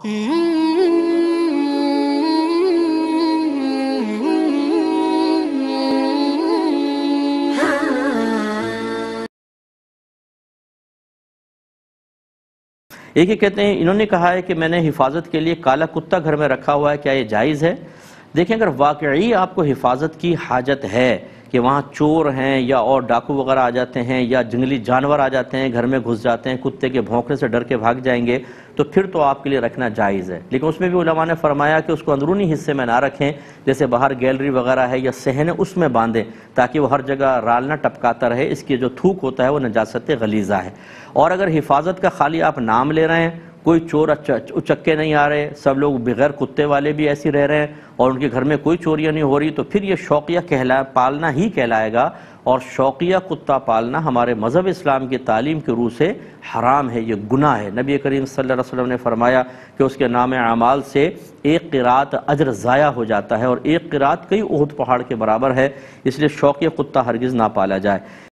ایک ہی کہتے ہیں انہوں نے کہا ہے کہ میں نے حفاظت کے لیے کالا کتا گھر میں رکھا ہوا ہے، کیا یہ جائز ہے؟ دیکھیں اگر واقعی آپ کو حفاظت کی حاجت ہے کہ وہاں چور ہیں یا اور ڈاکو وغیرہ آ جاتے ہیں یا جنگلی جانور آ جاتے ہیں، گھر میں گھس جاتے ہیں، کتے کے بھونکنے سے ڈر کے بھاگ جائیں گے، تو پھر تو آپ کے لیے رکھنا جائز ہے۔ لیکن اس میں بھی علماء نے فرمایا کہ اس کو اندرونی حصے میں نہ رکھیں، جیسے باہر گیلری وغیرہ ہے یا صحن ہے اس میں باندھیں تاکہ وہ ہر جگہ رال نہ ٹپکاتا رہے، اس کی جو تھوک ہوتا ہے وہ نجاست غلیظہ ہے۔ اور اگر حفاظت کا خالی آپ نام لے رہے ہیں، کوئی چور اچکے نہیں آ رہے، سب لوگ بغیر کتے والے بھی ایسے رہ رہے ہیں اور ان کے گھر میں کوئی چوریاں نہیں ہو رہی، تو پھر یہ شوقیہ پالنا ہی کہلائے گا، اور شوقیہ کتا پالنا ہمارے مذہب اسلام کی تعلیم کے روح سے حرام ہے، یہ گناہ ہے۔ نبی کریم صلی اللہ علیہ وسلم نے فرمایا کہ اس کے نام اعمال سے ایک قرات اجر ضائع ہو جاتا ہے، اور ایک قرات کئی احد پہاڑ کے برابر ہے، اس لیے شوقیہ کتا ہرگز نہ پالا جائے۔